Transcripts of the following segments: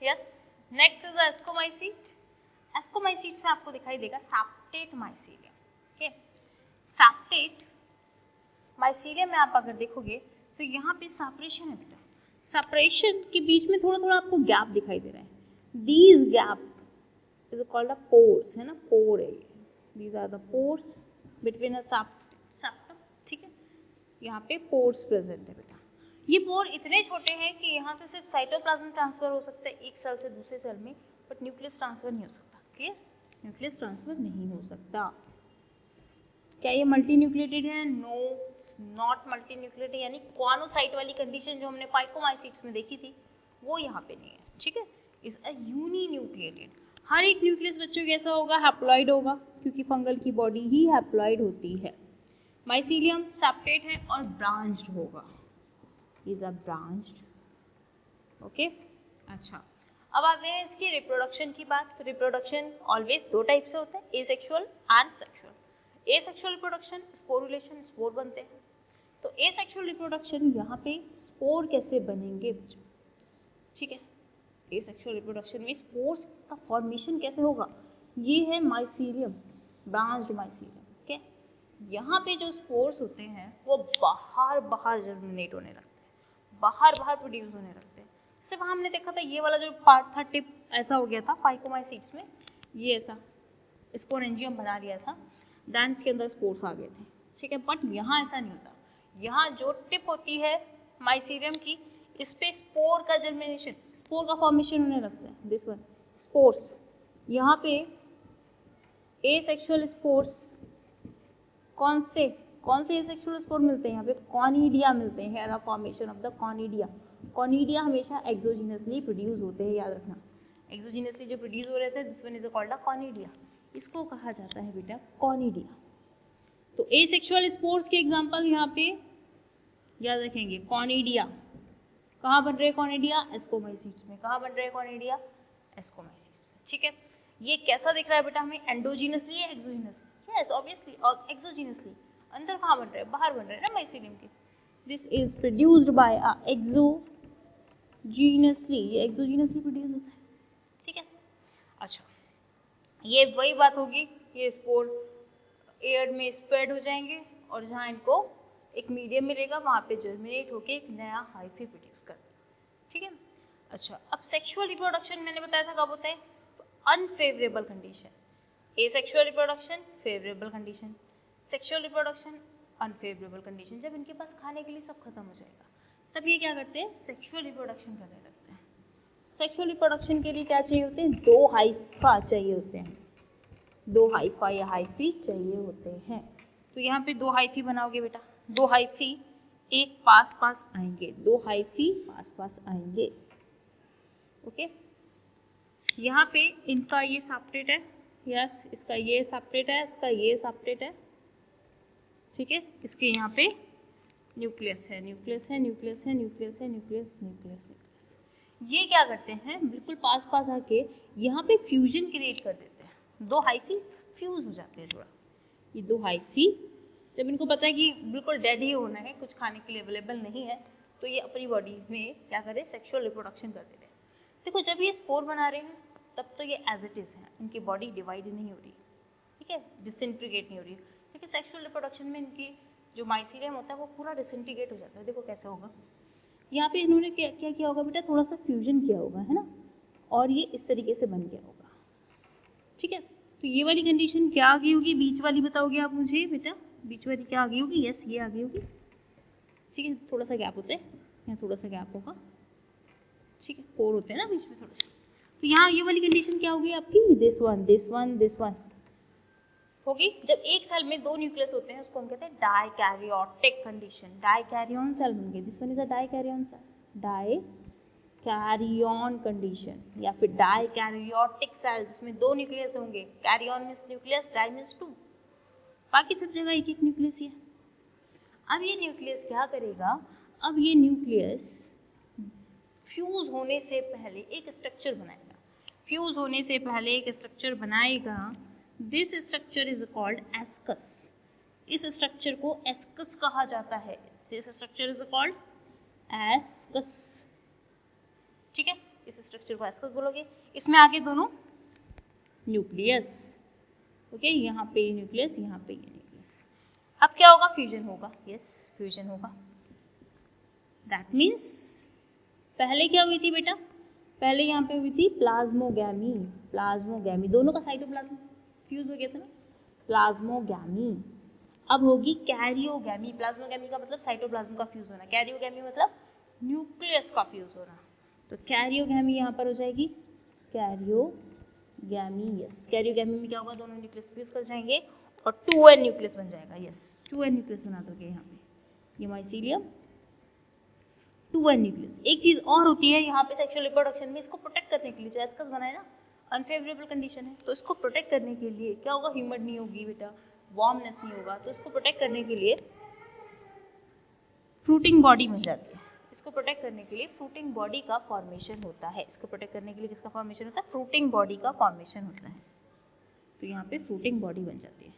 Yes, next is ascomycete. Ascomycetes में आपको दिखाई देगा septate mycelium. Okay, septate mycelium में आप अगर देखोगे तो यहाँ पे सेपरेशन है बेटा, सेपरेशन के बीच में थोड़ा थोड़ा आपको गैप दिखाई दे रहा है। These gap is called a pores, है ना, पोर है ये, these are the pores between a septum, ठीक है, यहाँ पे पोर्स प्रेजेंट है बेटा। ये पोर इतने छोटे हैं कि यहाँ से सिर्फ साइटोप्लाज्म ट्रांसफर हो सकता है एक सेल से दूसरे सेल में, बट न्यूक्लियस ट्रांसफर नहीं हो सकता। क्लियर, न्यूक्लियस ट्रांसफर नहीं हो सकता। क्या ये मल्टी न्यूक्लिएटेड है? No, it's not multi nucleated, यानी क्वानोसाइट वाली कंडीशन जो हमने फाइकोमाइसीट्स में देखी थी वो यहाँ पे नहीं है। ठीक है, इज अ यूनी न्यूक्लिएटेड। हर एक न्यूक्लियस बच्चों कैसा होगा? हैप्लॉइड होगा, क्योंकि फंगल की बॉडी ही हैप्लॉइड होती है। माइसीलियम सेप्टेट है और ब्रांच्ड होगा, इज अ ब्रांच्ड। ओके, अच्छा, अब आते हैं इसकी रिप्रोडक्शन की बात। तो रिप्रोडक्शन ऑलवेज दो टाइप से होता है, asexual and sexual. Asexual reproduction sporulation, spore बनते हैं। तो एसेक्सुअल रिप्रोडक्शन यहाँ पे स्पोर कैसे बनेंगे बच्चों? ठीक है, एसेक्सुअल रिप्रोडक्शन में स्पोर्स का फॉर्मेशन कैसे होगा? ये है माइसीलियम, ब्रांच्ड माइसीलियम। ओके, यहाँ पे जो स्पोर्स होते हैं वो बाहर बाहर जर्मिनेट होने लगते हैं, बाहर बाहर प्रोड्यूस होने लगते हैं। जैसे वहाँ हमने देखा था ये वाला जो पार्ट था, टिप ऐसा हो गया था फाइकोमाइसीट्स में, ये ऐसा स्पोरेंजियम बना लिया था, देन इसके अंदर स्पोर्स आ गए थे। ठीक है, बट यहाँ ऐसा नहीं होता। यहाँ जो टिप होती है माइसीलियम की, इस पे स्पोर का जर्मिनेशन, स्पोर का फॉर्मेशन होने लगता है। दिस वन स्पोर्स, यहाँ पे एसेक्सुअल स्पोर्स, कौन से एसेक्सुअल स्पोर मिलते हैं? यहाँ पे कॉनिडिया मिलते हैं, here formation of the conidia. Conidia हमेशा एक्सोजिनसली प्रोड्यूस होते हैं, याद रखना, एक्सोजिनसली जो प्रोड्यूस हो रहे थे, this one is called a conidia, इसको कहा जाता है बेटा कॉनिडिया। तो एसेक्सुअल स्पोर्स के एग्जांपल यहाँ पे याद रखेंगे, कॉनिडिया। कहाँ बन रहे कॉनिडिया? एस्कोमाइसीट्स में। कहाँ बन रहे कॉनिडिया? एस्कोमाइसीट्स में। ठीक है, ये कैसा दिख रहा है बेटा हमें? एंडोजिनसली या एक्सोजिनसली? Yes, obviously एक्सोजिनसली। अंदर कहाँ बन रहे हैं? बाहर बन रहे हैं ना माइसीलियम के। दिस इज प्रोड्यूस्ड बाय अ एक्सोजिनसली, ये एक्सोजिनसली प्रोड्यूस होता है। ठीक है, अच्छा, ये वही बात होगी, ये स्पोर एयर में स्प्रेड हो जाएंगे और जहाँ इनको एक मीडियम मिलेगा वहाँ पे जर्मिनेट होके एक नया हाइफी प्रोड्यूस कर। ठीक है, अच्छा, अब सेक्सुअल रिप्रोडक्शन मैंने बताया था कब होता है? Unfavourable condition. Asexual reproduction favourable condition, sexual reproduction unfavourable condition. जब इनके पास खाने के लिए सब खत्म हो जाएगा तब ये क्या करते हैं? सेक्सुअल रिप्रोडक्शन करने लगते हैं। सेक्सुअल रिप्रोडक्शन के लिए क्या चाहिए होते हैं? दो हाइफा चाहिए होते हैं, दो हाइफा या हाइफी चाहिए होते हैं। तो यहाँ पे दो हाइफी बनाओगे बेटा, दो हाइफी एक पास पास आएंगे, दो हाइफी पास पास आएंगे। ओके, यहाँ पे इनका ये सेपरेट है, यस, इसका ये सेपरेट है, इसका ये सेपरेट है। ठीक है, इसके यहाँ पे न्यूक्लियस है, न्यूक्लियस है, न्यूक्लियस है, न्यूक्लियस है, न्यूक्लियस, न्यूक्लियस, न्यूक्लियस। ये क्या करते हैं? बिल्कुल पास पास आके यहाँ पे फ्यूजन क्रिएट कर देते हैं, दो हाइफी फ्यूज हो जाते हैं थोड़ा। ये दो हाइफी जब इनको पता है कि बिल्कुल डेड ही होना है, कुछ खाने के लिए अवेलेबल नहीं है, तो ये अपनी बॉडी में क्या करे? सेक्सुअल रिप्रोडक्शन कर दे रहे हैं। देखो, जब ये स्पोर बना रहे हैं तब तो ये एज इट इज है, इनकी बॉडी डिवाइड नहीं हो रही, ठीक है, डिसइंटीग्रेट नहीं हो रही। लेकिन सेक्सुअल रिप्रोडक्शन में इनकी जो माइसीलियम होता है वो पूरा डिसइंटीग्रेट हो जाता है। देखो कैसे होगा, यहाँ पे इन्होंने क्या किया होगा बेटा? थोड़ा सा फ्यूजन किया होगा, है ना, और ये इस तरीके से बन गया होगा। ठीक है, तो ये वाली कंडीशन क्या आ गई होगी? बीच वाली बताओगे आप मुझे बेटा, बीच वाली क्या आ गई होगी? यस, ये आ गई होगी। ठीक है, थोड़ा सा गैप होता है, यहाँ थोड़ा सा गैप होगा। ठीक है, पोर होते हैं ना बीच में थोड़ा सा, तो यहाँ ये वाली कंडीशन क्या होगी आपकी? This one, this one, this one होगी। जब एक सेल में दो न्यूक्लियस होते हैं उसको हम कहते हैं डाइकैरियोटिक कंडीशन। डाइकैरियन सेल बन गए, this one is a dikaryon cell, dikaryon condition, या फिर डाइकैरियोटिक सेल जिसमें दो न्यूक्लियस होंगे। Karyon means nucleus, di means two, बाकी सब जगह एक एक न्यूक्लियस ही है। अब ये न्यूक्लियस क्या करेगा? अब ये न्यूक्लियस फ्यूज होने से पहले एक स्ट्रक्चर बनाएगा, फ्यूज होने से पहले एक स्ट्रक्चर बनाएगा। This structure is called ascus. इस स्ट्रक्चर को एस्कस कहा जाता है। This structure is called ascus. ठीक है, इस स्ट्रक्चर को एस्कस बोलोगे। इसमें आगे दोनों न्यूक्लियस, ओके, यहाँ पे ये न्यूक्लियस, यहाँ पे ये न्यूक्लियस। अब क्या होगा? फ्यूजन होगा। यस, फ्यूजन होगा। दैट मीन्स पहले क्या हुई थी बेटा? पहले यहाँ पे हुई थी प्लाज्मोगैमी। प्लाज्मोगैमी, दोनों का साइटोप्लाज्म फ्यूज हो गया था ना, प्लाज्मोगैमी। अब होगी कैरियोगैमी। प्लाज्मोगैमी का मतलब साइटोप्लाज्म का फ्यूज होना, कैरियोगैमी मतलब न्यूक्लियस का फ्यूज होना। तो कैरियोगैमी यहाँ पर हो जाएगी, कैरियोगैमी। यस, कैरियोगैमी में क्या होगा? दोनों न्यूक्लियस फ्यूज कर जाएंगे और 2n न्यूक्लियस बन जाएगा। यस, 2n न्यूक्लियस बना दोगे यहाँ पे, ये माइसीलियम 2n न्यूक्लियस। एक चीज और होती है यहाँ पे सेक्सुअल रिप्रोडक्शन में, इसको प्रोटेक्ट करने के लिए, जो एस्कस बनाए ना, अनफेवरेबल कंडीशन है, तो इसको प्रोटेक्ट करने के लिए क्या होगा? ह्यूमिड नहीं होगी बेटा, वार्मनेस नहीं होगा, तो इसको प्रोटेक्ट करने के लिए फ्रूटिंग बॉडी बन जाती है। इसको प्रोटेक्ट करने के लिए फ्रूटिंग बॉडी का फॉर्मेशन होता है। इसको प्रोटेक्ट करने के लिए किसका फॉर्मेशन होता है? फ्रूटिंग बॉडी का फॉर्मेशन होता है। तो यहाँ पे फ्रूटिंग बॉडी बन जाती है।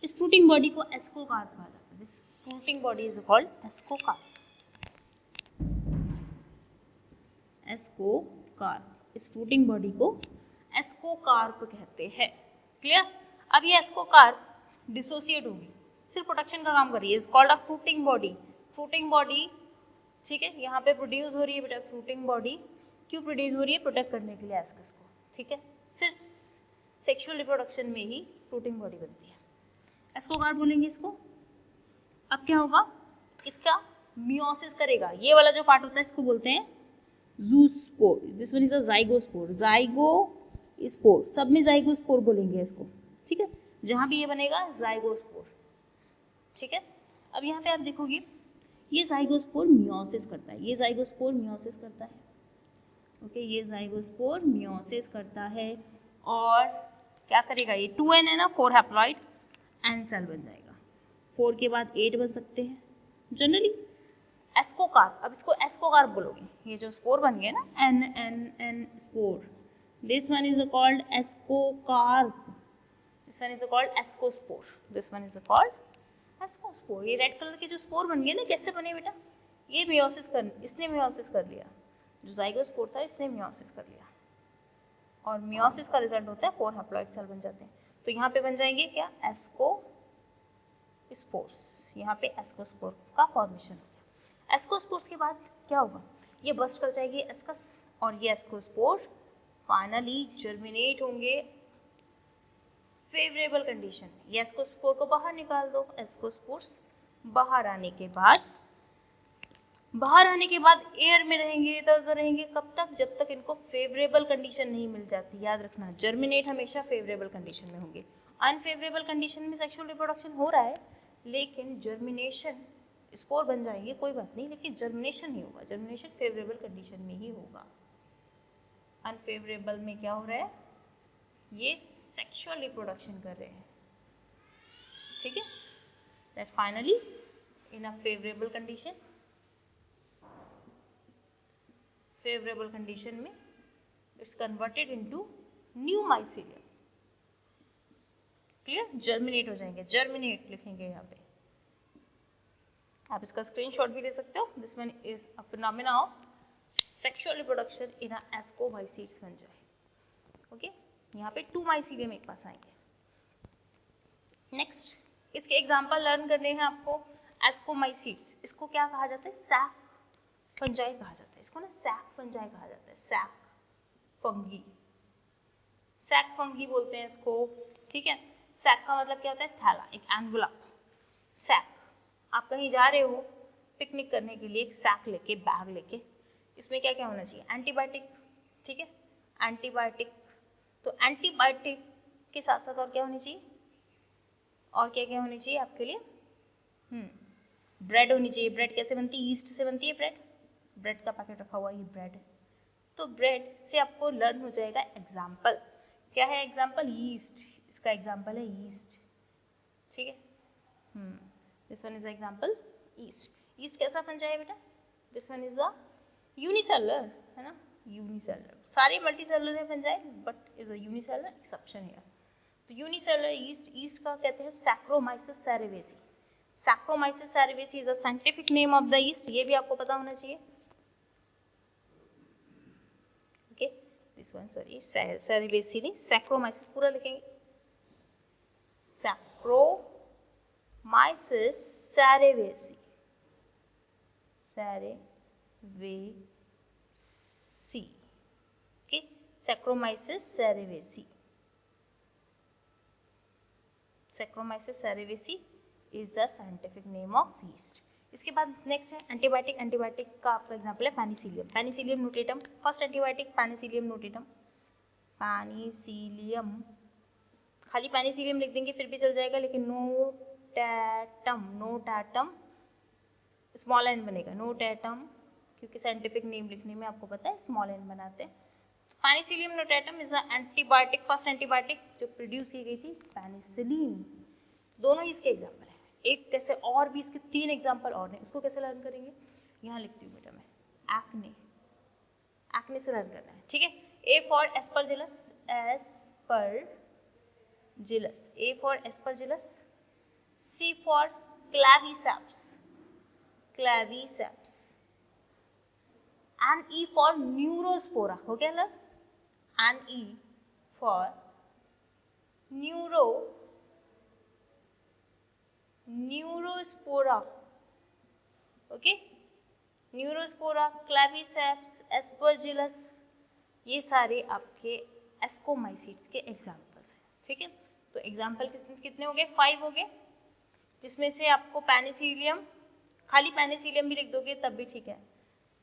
इस फ्रूटिंग बॉडी को एस्कोकार्प कहा जाता है। This fruiting body is called ascocarp. Ascocarp, इस फ्रूटिंग बॉडी को एस्कोकार्प कहते हैं। क्लियर? अब ये एस्कोकार्प डिसोसिएट होगी, सिर्फ प्रोटेक्शन का काम कर रही है। Is called a fruiting body. Fruiting body, ठीक है, यहाँ पे प्रोड्यूस हो रही है बेटा फ्रूटिंग बॉडी। क्यों प्रोड्यूस हो रही है? प्रोटेक्ट करने के लिए एस्कस को, ठीक है। सिर्फ सेक्सुअल रिप्रोडक्शन में ही फ्रूटिंग बॉडी बनती है। एस्कोकार्प बोलेंगे इसको। अब क्या होगा? इसका मियोसिस करेगा। ये वाला जो पार्ट होता है इसको बोलते हैं zoospore. This one is a zygospore. Zygospore, सब में ज़ाइगोस्पोर बोलेंगे इसको, ठीक है। जहां भी ये बनेगा ज़ाइगोस्पोर, ठीक है। अब यहाँ पे आप देखोगे ये ज़ाइगोस्पोर मियोसिस करता है, ये ज़ाइगोस्पोर मियोसिस करता है, ओके, ये ज़ाइगोस्पोर मियोसिस करता है और क्या करेगा? ये 2n है ना, 4 हैप्लॉइड एन सेल बन जाएगा। 4 के बाद 8 बन सकते हैं जनरली। एस्कोकार्प, अब इसको एस्कोकार्प बोलोगे। ये जो स्पोर बन गया ना, n spore, this one is called ascocarp, this one is called ascospore, this one is called ascospore. ये रेड कलर के जो स्पोर बन गए ना, कैसे बने बेटा? ये मियोसिस कर, इसने मियोसिस कर लिया, जो ज़ाइगोस्पोर था इसने मियोसिस कर लिया, और मियोसिस का रिजल्ट होता है 4 हैप्लॉइड सेल बन जाते हैं। तो यहाँ पे बन जाएंगे क्या? एस्कोस्पोर्स। यहाँ पे एस्कोस्पोर्स का फॉर्मेशन हो गया। एस्कोस्पोर्स के बाद क्या होगा? ये बस्ट कर जाएगी एस्कस, और ये एस्कोस्पोर फाइनली जर्मिनेट होंगे फेवरेबल कंडीशन में। ये एस्कोस्पोर को बाहर निकाल दो। एस्कोस्पोर्स बाहर आने के बाद एयर में रहेंगे, इधर उधर रहेंगे। कब तक? जब तक इनको फेवरेबल कंडीशन नहीं मिल जाती। याद रखना, जर्मिनेट हमेशा फेवरेबल कंडीशन में होंगे। अनफेवरेबल कंडीशन में सेक्सुअल रिप्रोडक्शन हो रहा है, लेकिन जर्मिनेशन, स्पोर बन जाएंगे कोई बात नहीं, लेकिन जर्मिनेशन नहीं होगा। जर्मिनेशन फेवरेबल कंडीशन में ही होगा। अनफेवरेबल में क्या हो रहा है? ये सेक्सुअल रिप्रोडक्शन कर रहे हैं, ठीक है। That finally in a favourable condition में it's converted into new mycelium. Clear? Germinate हो जाएंगे, जर्मिनेट लिखेंगे यहाँ पे। आप इसका स्क्रीनशॉट भी ले सकते हो। This one is a phenomena of sexual reproduction in a ascomycetes बन जाए, ओके। यहाँ पे 2 माइसीलियम एक पास आएंगे। नेक्स्ट, इसके एग्जाम्पल लर्न करने हैं आपको। एस्कोमाइसीट्स, इसको क्या कहा जाता है? सैक फंजाई कहा जाता है। इसको ना सैक फंजाई कहा जाता है, सैक फंगी, सैक फंगी बोलते हैं इसको, ठीक है। सैक का मतलब क्या होता है? थैला, एक एनवलप। सैक, आप कहीं जा रहे हो पिकनिक करने के लिए, एक सैक लेके, बैग लेके, इसमें क्या क्या होना चाहिए? एंटीबायोटिक, ठीक है, एंटीबायोटिक। तो एंटीबायोटिक के साथ साथ और क्या होनी चाहिए? और क्या क्या होनी चाहिए आपके लिए? ब्रेड होनी चाहिए। ब्रेड कैसे बनती है? ईस्ट से बनती है ब्रेड। ब्रेड का पैकेट रखा हुआ, ये ब्रेड है। तो ब्रेड से आपको लर्न हो जाएगा एग्जाम्पल। क्या है एग्जाम्पल? ईस्ट। इसका एग्जाम्पल है ईस्ट, ठीक है। This one is example yeast. Yeast कैसा बन जाए बेटा? This one is the unicellular, है ना, यूनिसेलुलर। सारे मल्टीसेलुलर है बन जाए, but is a unicellular exception here. तो यूनिसेलुलर ईस्ट, ईस्ट का कहते हैं Saccharomyces cerevisiae. Saccharomyces cerevisiae is a scientific name of the yeast. ये भी आपको पता होना चाहिए। दिस वन सॉरी, सेरेवेसी नहीं, सैक्रोमाइसिस पूरा लिखेंगे, Saccharomyces cerevisiae, cerevisiae, okay, Saccharomyces cerevisiae, Saccharomyces cerevisiae is the scientific name of yeast. इसके बाद नेक्स्ट है एंटीबायोटिक। एंटीबायोटिक का आपका एग्जांपल है Penicillium, Penicillium notatum, first antibiotic Penicillium notatum, Penicillium, खाली पेनिसिलियम लिख देंगे फिर भी चल जाएगा, लेकिन नोटैटम, नोटैटम स्मॉल एन बनेगा, नोटैटम, क्योंकि साइंटिफिक नेम लिखने में आपको पता है स्मॉल एन बनाते हैं। Penicillium notatum is the antibiotic, first antibiotic जो प्रोड्यूस की गई थी पेनिसिलिन। दोनों ही इसके एग्जाम्पल है। एक कैसे और भी इसके 3 एग्जाम्पल और हैं, उसको कैसे लर्न करेंगे, यहाँ लिखती हूँ बेटा मैं, एक्ने, एक्ने से लर्न करना है, ठीक है। A for Aspergillus, Aspergillus, A for Aspergillus, C for Claviceps, Claviceps, and E for Neurospora, हो गया learn, and E for Neurospora, okay, Neurospora, Claviceps, Aspergillus, ये सारे आपके एस्कोमाइसीट्स के एग्जाम्पल्स हैं, ठीक है। तो एग्जाम्पल कितने हो गए, 5 हो गए, जिसमें से आपको पेनिसिलियम, खाली पेनिसिलियम भी लिख दोगे तब भी ठीक है,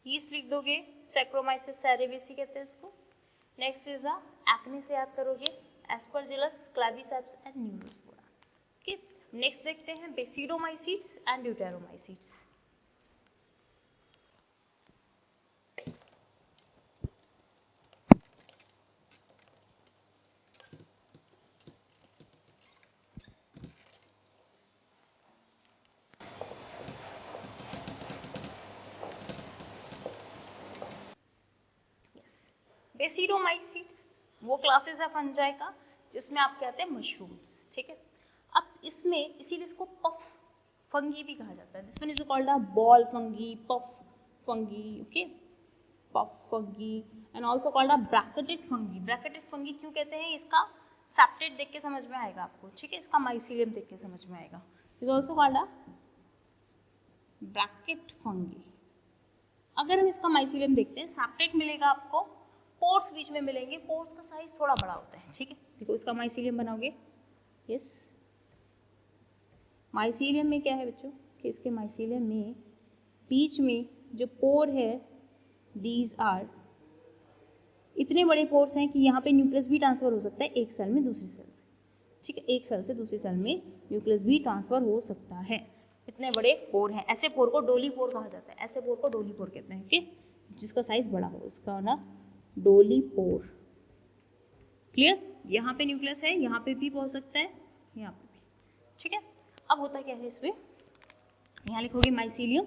यीस्ट लिख दोगे, सैक्रोमाइसिस सेरेवेसी कहते हैं इसको। नेक्स्ट इज द एक्ने से याद करोगे, Aspergillus, क्लैविसेप्स and Neurospora, okay. Next देखते हैं बेसिडोमाइसीट्स एंड ड्यूटेरोमाइसीट्स। बेसिडोमाइसीट्स वो क्लासेस है फंजाई का जिसमें आप कहते हैं मशरूम्स, ठीक है। अब इसमें इसीलिए इसको पफ फंगी भी कहा जाता है, this one is called a ball fungi, puff fungi, okay, puff fungi and also called a bracketed fungi. Bracketed fungi क्यों कहते हैं, इसका सेप्टेट देख के समझ में आएगा आपको, ठीक है, इसका माइसीलियम देख के समझ में आएगा, is also called a bracket fungi. अगर हम इसका माइसीलियम देखते हैं, सेप्टेट मिलेगा आपको, पोर्स बीच में मिलेंगे, पोर्स का साइज थोड़ा बड़ा होता है, ठीक है। देखो इसका माइसीलियम बनाओगे, यस, माइसीलियम में क्या है बच्चों कि इसके माइसीलियम में बीच में जो पोर है, दीज आर, इतने बड़े पोर्स हैं कि यहाँ पे न्यूक्लियस भी ट्रांसफर हो सकता है एक सेल में दूसरी सेल से, ठीक है, एक सेल से दूसरी सेल में न्यूक्लियस भी ट्रांसफर हो सकता है, इतने बड़े पोर हैं। ऐसे पोर को डोली पोर कहा जाता है, ऐसे पोर को डोली पोर कहते हैं, ओके, जिसका साइज बड़ा हो, इसका ना डोली पोर, क्लियर। यहाँ पे न्यूक्लियस है, यहाँ पे भी पहुंच सकता है, यहाँ पे भी, ठीक है। अब होता क्या है इसमें, यहाँ लिखोगे माइसीलियम,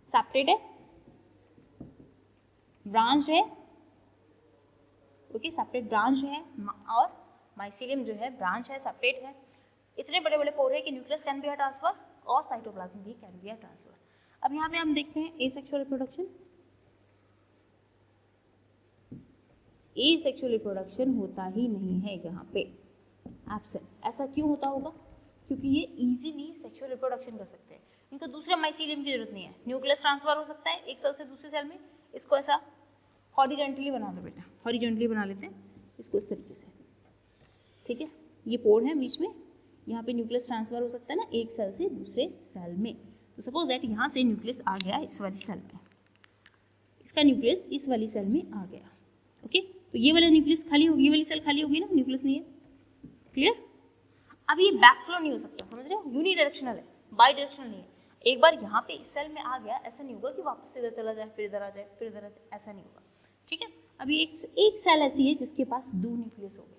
सेपरेट है, ब्रांच है, ओके, सेपरेट ब्रांच है, और माइसीलियम जो है ब्रांच है, सेपरेट है, इतने बड़े बड़े पोर है कि nucleus can be a transfer और साइटोप्लाज्म भी कैन बी अ ट्रांसफर। अब यहाँ पे हम देखते हैं एसेक्सुअल रिप्रोडक्शन। एसेक्सुअल रिप्रोडक्शन होता ही नहीं है यहाँ पे, एब्सेंट। ऐसा क्यों होता होगा, क्योंकि ये इजीली सेक्सुअल रिप्रोडक्शन कर सकते हैं, इनको दूसरे माइसीलियम की जरूरत नहीं है, न्यूक्लियस ट्रांसफर हो सकता है एक सेल से दूसरे सेल में। इसको ऐसा हॉरिजॉन्टली बना दो बेटा, हॉरिजॉन्टली बना लेते हैं इसको इस तरीके से, ठीक है, ये पोर है बीच में, यहाँ पे न्यूक्लियस ट्रांसफर हो सकता है ना एक सेल से दूसरे सेल में। तो सपोज दैट यहाँ से न्यूक्लियस आ गया इस वाली सेल में, इसका न्यूक्लियस इस वाली सेल में आ गया, ओके, तो ये वाला न्यूक्लियस खाली होगी, ये वाली सेल खाली होगी ना, न्यूक्लियस नहीं है, क्लियर। अब ये बैकफ्लो नहीं हो सकता, समझ रहे हो, यूनिडायरेक्शनल है, बाई डायरेक्शनल नहीं है। एक बार यहाँ पे इस सेल में आ गया, ऐसा नहीं होगा कि वापस इधर चला जाए फिर इधर आ जाए फिर इधर आ जाए, ऐसा नहीं होगा, ठीक है। अभी एक सेल ऐसी है जिसके पास 2 न्यूक्लियस हो गए,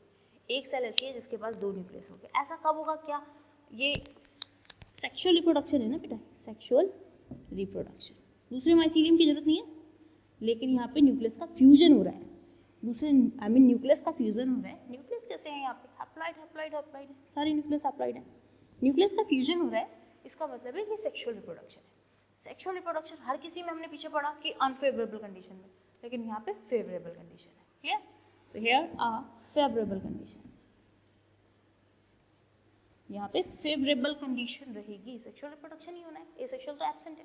एक सेल ऐसी है जिसके पास 2 न्यूक्लियस हो गए, ऐसा कब होगा, क्या ये सेक्सुअल रिप्रोडक्शन है ना बेटा, सेक्सुअल रिप्रोडक्शन, दूसरे माइसीलियम की जरूरत नहीं है, लेकिन यहाँ पे न्यूक्लियस का फ्यूजन हो रहा है, दूसरे न्यूक्लियस का फ्यूजन हो रहा है। न्यूक्लियस कैसे है यहाँ पे, हैप्लॉइड हैप्लॉइड हैप्लॉइड है, सारे न्यूक्लियस हैप्लॉइड है, न्यूक्लियस का फ्यूजन हो रहा है, इसका मतलब है कि सेक्सुअल रिप्रोडक्शन है। सेक्सुअल रिप्रोडक्शन हर किसी में हमने पीछे पढ़ा कि अनफेवरेबल कंडीशन में, लेकिन यहाँ पे फेवरेबल कंडीशन है। क्लियर? तो हियर आ फेवरेबल कंडीशन, यहाँ पे फेवरेबल कंडीशन रहेगी, सेक्सुअल रिप्रोडक्शन ही होना है, एसेक्सुअल तो एब्सेंट है।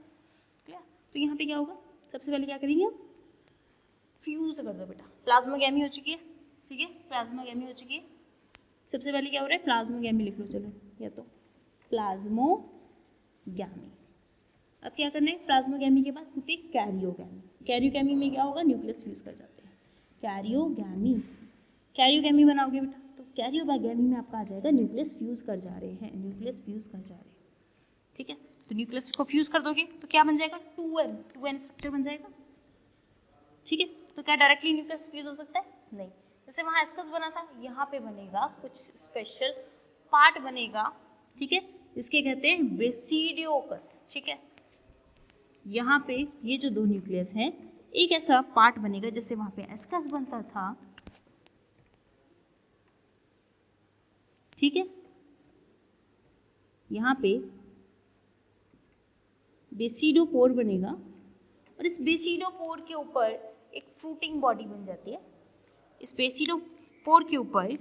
क्लियर? तो यहाँ पे क्या होगा, सबसे पहले क्या करेंगे आप, फ्यूज कर दो बेटा। प्लाज्मोगैमी हो चुकी है, ठीक है, प्लाज्मोगैमी हो चुकी है। सबसे पहले क्या हो रहा है, प्लाज्मोगैमी लिख लो, चलो, या तो प्लाज्मोगैमी। अब क्या करना है, प्लाज्मोगैमी के बाद होती है कैरियोगैमी। कैरियोगैमी में क्या होगा, न्यूक्लियस फ्यूज कर जाते हैं। कैरियोगैमी, कैरियोगैमी बनाओगे बेटा, तो कैरियोगैमी में आपका आ जाएगा न्यूक्लियस फ्यूज कर जा रहे हैं, न्यूक्लियस फ्यूज कर जा रहे हैं। ठीक है, तो न्यूक्लियस को फ्यूज कर दोगे तो क्या बन जाएगा, 2n स्ट्रक्चर बन जाएगा। ठीक है, तो क्या डायरेक्टली न्यूक्लियस फ्यूज हो सकता है, नहीं। जैसे वहाँ एस्कस बना था, यहाँ पे बनेगा कुछ स्पेशल पार्ट बनेगा, ठीक है, इसके कहते हैं बेसिडियोकस। ठीक है, यहाँ पे ये जो दो न्यूक्लियस हैं, एक ऐसा पार्ट बनेगा जैसे वहाँ पे एस्कस बनता था, ठीक है, यहाँ पे बेसिडोपोर बनेगा और इस बेसिडोपोर के ऊपर एक फ्रूटिंग बॉडी बन जाती है। इस बेसिडोपोर के ऊपर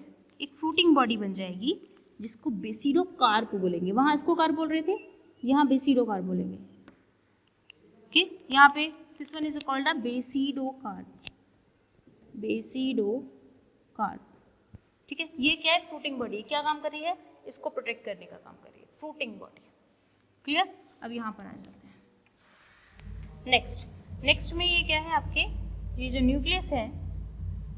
एक फ्रूटिंग बॉडी बन जाएगी जिसको बेसिडोकार्प बोलेंगे। वहाँ इसको कार्प बोल रहे थे, यहाँ बेसिडोकार्प बोलेंगे। ओके, यहाँ पे this one is called a basidiocarp, basidiocarp. ठीक है, ये क्या है, फ्रूटिंग बॉडी। क्या काम कर रही है, इसको प्रोटेक्ट करने का काम कर रही है, फ्रूटिंग बॉडी। क्लियर? अब यहाँ पर आ जाते हैं नेक्स्ट में ये क्या है, आपके ये जो न्यूक्लियस है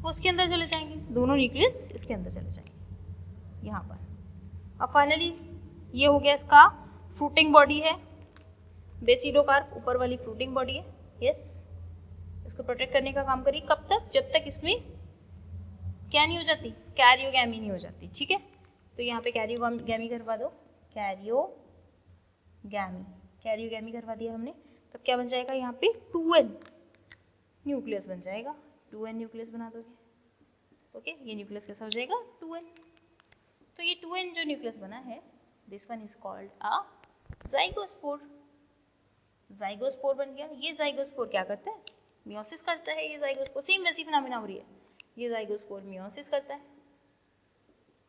वो उसके अंदर चले जाएंगे, दोनों न्यूक्लियस इसके अंदर चले जाएंगे यहाँ पर। अब फाइनली ये हो गया, इसका फ्रूटिंग बॉडी है, बेसिडोकार्प ऊपर वाली फ्रूटिंग बॉडी है। यस, इसको प्रोटेक्ट करने का काम करिए, कब तक, जब तक इसमें क्या नहीं हो जाती, कैरियोगैमी नहीं हो जाती। ठीक है, तो यहाँ पे कैरियोगैमी करवा दो, कैरियोगैमी करवा दिया हमने, तब क्या बन जाएगा, यहाँ पे 2n न्यूक्लियस बन जाएगा, 2n न्यूक्लियस बना दोगे। ओके, ये न्यूक्लियस कैसा हो जाएगा, 2n। तो ये 2n जो न्यूक्लियस बना है, this one is called a zygospore. Zygospore बन गया। ये जाइगोस्पोर क्या करता है, मियोसिस करता है। ये जाइगोस्पोर सेम वैसी फिनोमेना हो रही है, ये जाइगोस्पोर मियोसिस करता है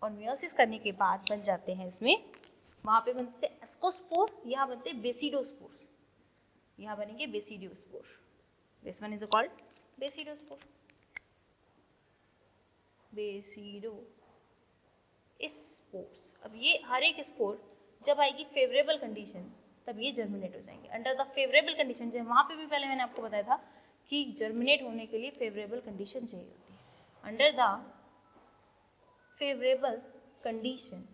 और मियोसिस करने के बाद बन जाते हैं इसमें, वहाँ पे बनते हैं एस्कोस्पोर, यहाँ बनते हैं बेसिडोस्पोर, यहाँ बनेंगे basidiospore. This one is called basidiospore, basidiospores. अब ये हर एक स्पोर जब आएगी फेवरेबल कंडीशन तब ये जर्मिनेट हो जाएंगे। अंडर द फेवरेबल कंडीशन, जब वहाँ पे भी पहले मैंने आपको बताया था कि जर्मिनेट होने के लिए फेवरेबल कंडीशन चाहिए होती है। Under the favourable condition,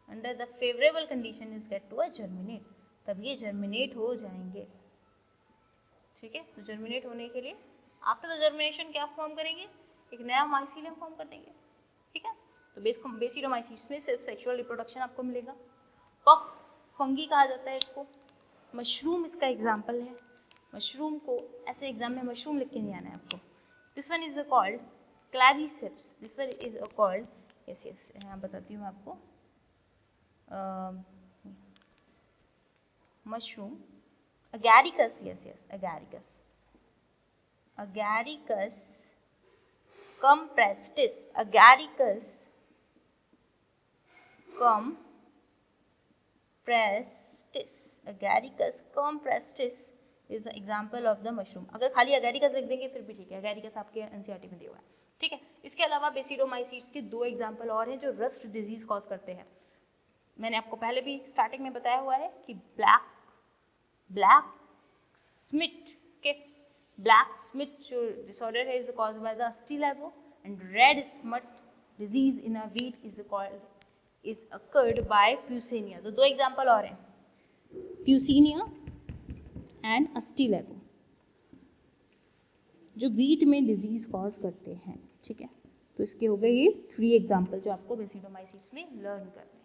under the favourable condition is get to a germinate, तब ये जर्मिनेट हो जाएंगे। ठीक है, तो जर्मिनेट होने के लिए आफ्टर द जर्मिनेशन क्या फॉर्म करेंगे, एक नया माइसीलियम फॉर्म कर देंगे। ठीक है, तो बेसिडोमाइसीट्स में सिर्फ सेक्सुअल रिप्रोडक्शन आपको मिलेगा। पफ फंगी कहा जाता है इसको। मशरूम इसका एग्जाम्पल है। मशरूम को ऐसे एग्जाम में मशरूम लिख के नहीं आना है आपको। This one is called क्लैविसेप्स, this one is called, yes यहाँ बताती हूँ आपको, mushroom, agaricus, yes, agaricus comprestis, agaricus comprestis is the example of the mushroom। अगर खाली agaricus लिख देंगे फिर भी ठीक है, agaricus आपके एनसीईआरटी में दिया हुआ है। ठीक है, इसके अलावा बेसिडोमाइसीट्स के दो एग्जाम्पल और हैं जो रस्ट डिजीज कॉज करते हैं। मैंने आपको पहले भी स्टार्टिंग में बताया हुआ है कि ब्लैक स्मिट के ब्लैक स्मिट जो डिसऑर्डर है is caused by the Ustilago, and red smut disease in a wheat is occurred by Puccinia. तो दो एग्जांपल और हैं, प्यूसेनिया एंड अस्टिलैगो, जो व्हीट में डिजीज कॉज करते हैं। ठीक है, तो इसके हो गए ये 3 एग्जांपल जो आपको बेसिडोमाइसीट्स में लर्न करने हैं।